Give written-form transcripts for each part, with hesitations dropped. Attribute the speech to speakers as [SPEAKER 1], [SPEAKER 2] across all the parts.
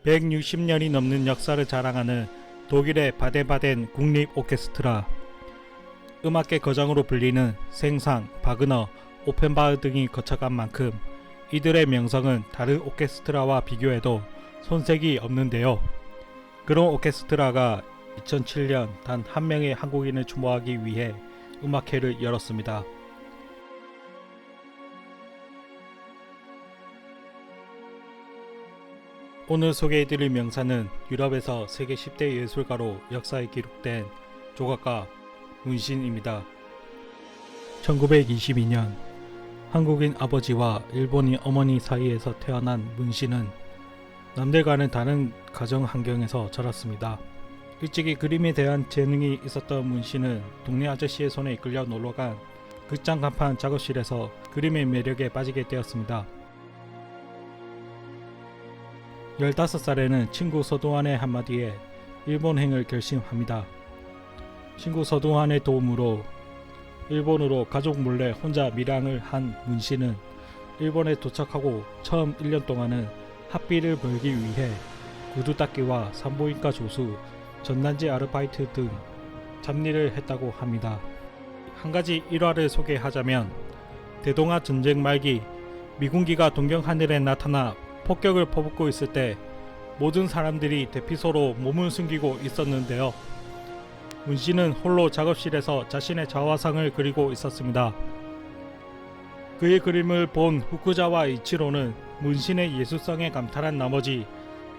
[SPEAKER 1] 160년이 넘는 역사를 자랑하는 독일의 바덴바덴 국립 오케스트라. 음악계 거장으로 불리는 생산, 바그너, 오펜바흐 등이 거쳐간 만큼 이들의 명성은 다른 오케스트라와 비교해도 손색이 없는데요. 그런 오케스트라가 2007년 단 한 명의 한국인을 추모하기 위해 음악회를 열었습니다. 오늘 소개해드릴 명사는 유럽에서 세계 10대 예술가로 역사에 기록된 조각가 문신입니다. 1922년 한국인 아버지와 일본인 어머니 사이에서 태어난 문신은 남들과는 다른 가정 환경에서 자랐습니다. 일찍이 그림에 대한 재능이 있었던 문신은 동네 아저씨의 손에 이끌려 놀러간 극장 간판 작업실에서 그림의 매력에 빠지게 되었습니다. 15살에는 친구 서두환의 한마디에 일본행을 결심합니다. 친구 서두환의 도움으로 일본으로 가족 몰래 혼자 밀항을 한 문신은 일본에 도착하고 처음 1년 동안은 학비를 벌기 위해 구두 닦기와 산부인과 조수, 전단지 아르바이트 등 잡일을 했다고 합니다. 한 가지 일화를 소개하자면 대동아 전쟁 말기 미군기가 동경 하늘에 나타나 폭격을 퍼붓고 있을 때 모든 사람들이 대피소로 몸을 숨기고 있었는데요. 문신은 홀로 작업실에서 자신의 자화상을 그리고 있었습니다. 그의 그림을 본 후쿠자와 이치로는 문신의 예술성에 감탄한 나머지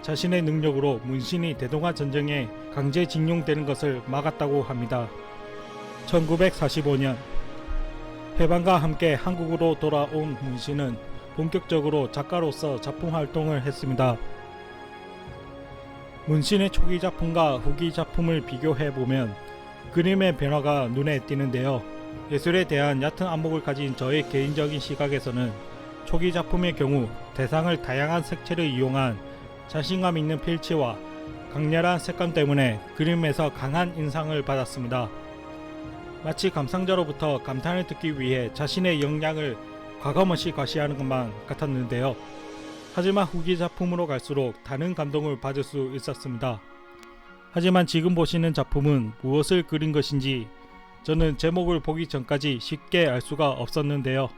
[SPEAKER 1] 자신의 능력으로 문신이 대동아 전쟁에 강제징용되는 것을 막았다고 합니다. 1945년 해방과 함께 한국으로 돌아온 문신은 본격적으로 작가로서 작품 활동을 했습니다. 문신의 초기 작품과 후기 작품을 비교해보면 그림의 변화가 눈에 띄는데요. 예술에 대한 얕은 안목을 가진 저의 개인적인 시각에서는 초기 작품의 경우 대상을 다양한 색채를 이용한 자신감 있는 필치와 강렬한 색감 때문에 그림에서 강한 인상을 받았습니다. 마치 감상자로부터 감탄을 듣기 위해 자신의 역량을 과감없이 과시하는 것만 같았는데요. 하지만 후기 작품으로 갈수록 다른 감동을 받을 수 있었습니다. 하지만 지금 보시는 작품은 무엇을 그린 것인지 저는 제목을 보기 전까지 쉽게 알 수가 없었는데요.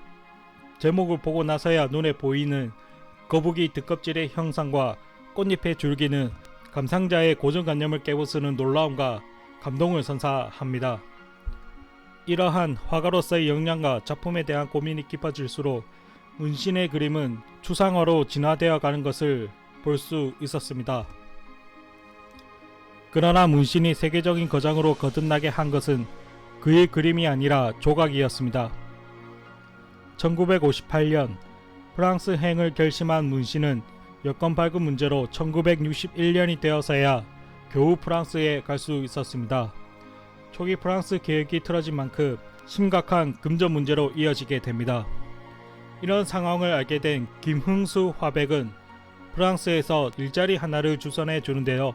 [SPEAKER 1] 제목을 보고 나서야 눈에 보이는 거북이 등껍질의 형상과 꽃잎의 줄기는 감상자의 고정관념을 깨부수는 놀라움과 감동을 선사합니다. 이러한 화가로서의 역량과 작품에 대한 고민이 깊어질수록 문신의 그림은 추상화로 진화되어 가는 것을 볼 수 있었습니다. 그러나 문신이 세계적인 거장으로 거듭나게 한 것은 그의 그림이 아니라 조각이었습니다. 1958년 프랑스행을 결심한 문신은 여권 발급 문제로 1961년이 되어서야 겨우 프랑스에 갈 수 있었습니다. 초기 프랑스 계획이 틀어진 만큼 심각한 금전 문제로 이어지게 됩니다. 이런 상황을 알게 된 김흥수 화백은 프랑스에서 일자리 하나를 주선해 주는데요.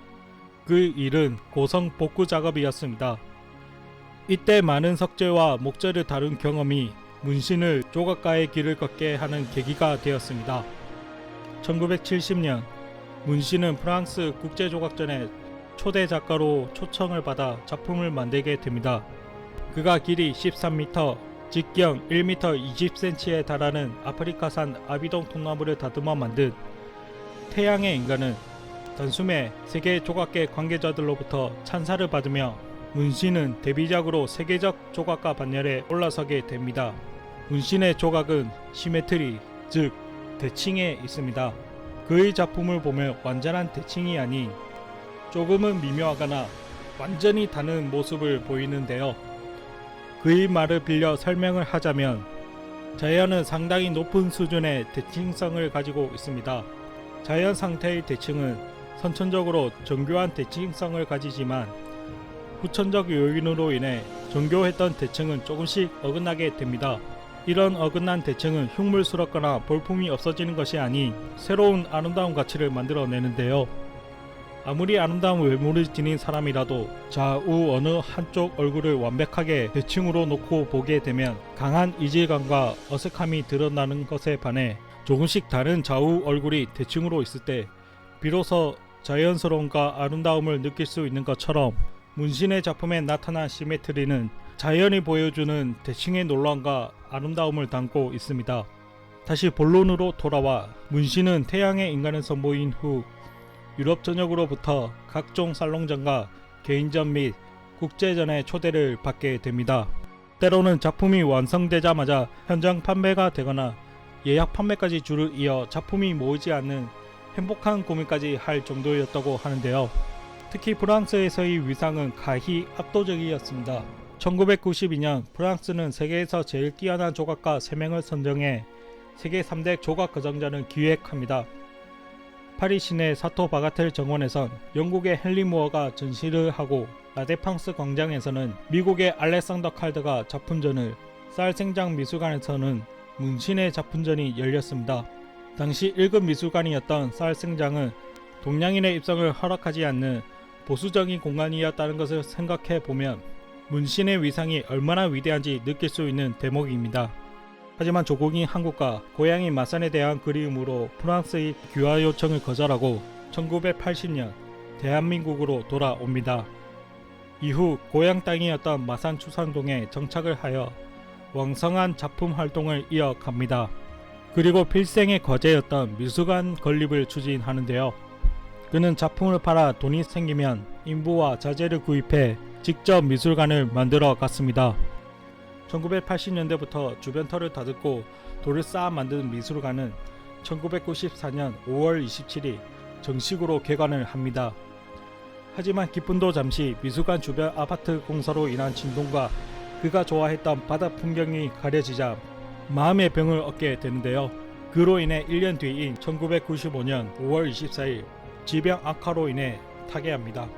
[SPEAKER 1] 그 일은 고성 복구 작업이었습니다. 이때 많은 석재와 목재를 다룬 경험이 문신을 조각가의 길을 걷게 하는 계기가 되었습니다. 1970년 문신은 프랑스 국제조각전에 초대 작가로 초청을 받아 작품을 만들게 됩니다. 그가 길이 13m, 직경 1m 20cm에 달하는 아프리카산 아비동 통나무를 다듬어 만든 태양의 인간은 단숨에 세계 조각계 관계자들로부터 찬사를 받으며 문신은 데뷔작으로 세계적 조각가 반열에 올라서게 됩니다. 문신의 조각은 시메트리, 즉 대칭에 있습니다. 그의 작품을 보면 완전한 대칭이 아닌 조금은 미묘하거나 완전히 다른 모습을 보이는데요. 그의 말을 빌려 설명을 하자면 자연은 상당히 높은 수준의 대칭성을 가지고 있습니다. 자연 상태의 대칭은 선천적으로 정교한 대칭성을 가지지만 후천적 요인으로 인해 정교했던 대칭은 조금씩 어긋나게 됩니다. 이런 어긋난 대칭은 흉물스럽거나 볼품이 없어지는 것이 아닌 새로운 아름다운 가치를 만들어내는데요. 아무리 아름다운 외모를 지닌 사람이라도 좌우 어느 한쪽 얼굴을 완벽하게 대칭으로 놓고 보게 되면 강한 이질감과 어색함이 드러나는 것에 반해 조금씩 다른 좌우 얼굴이 대칭으로 있을 때 비로소 자연스러움과 아름다움을 느낄 수 있는 것처럼 문신의 작품에 나타난 시메트리는 자연이 보여주는 대칭의 놀라움과 아름다움을 담고 있습니다. 다시 본론으로 돌아와 문신은 태양의 인간을 선보인 후 유럽 전역으로부터 각종 살롱전과 개인전 및 국제전의 초대를 받게 됩니다. 때로는 작품이 완성되자마자 현장 판매가 되거나 예약 판매까지 줄을 이어 작품이 모이지 않는 행복한 고민까지 할 정도였다고 하는데요. 특히 프랑스에서의 위상은 가히 압도적이었습니다. 1992년 프랑스는 세계에서 제일 뛰어난 조각가 3명을 선정해 세계 3대 조각 거장전을 기획합니다. 파리 시내 사토 바가텔 정원에선 영국의 헨리 무어가 전시를 하고 라데팡스 광장에서는 미국의 알렉산더 칼드가 작품전을, 쌀생장 미술관에서는 문신의 작품전이 열렸습니다. 당시 1급 미술관이었던 쌀생장은 동양인의 입성을 허락하지 않는 보수적인 공간이었다는 것을 생각해 보면 문신의 위상이 얼마나 위대한지 느낄 수 있는 대목입니다. 하지만 조국인 한국과 고향인 마산에 대한 그리움으로 프랑스의 귀화 요청을 거절하고 1980년 대한민국으로 돌아옵니다. 이후 고향 땅이었던 마산 추산동에 정착을 하여 왕성한 작품 활동을 이어갑니다. 그리고 필생의 과제였던 미술관 건립을 추진하는데요. 그는 작품을 팔아 돈이 생기면 인부와 자재를 구입해 직접 미술관을 만들어 갔습니다. 1980년대부터 주변 터를 다듬고 돌을 쌓아 만든 미술관은 1994년 5월 27일 정식으로 개관을 합니다. 하지만 기쁨도 잠시 미술관 주변 아파트 공사로 인한 진동과 그가 좋아했던 바다 풍경이 가려지자 마음의 병을 얻게 되는데요. 그로 인해 1년 뒤인 1995년 5월 24일 지병 악화로 인해 타계합니다.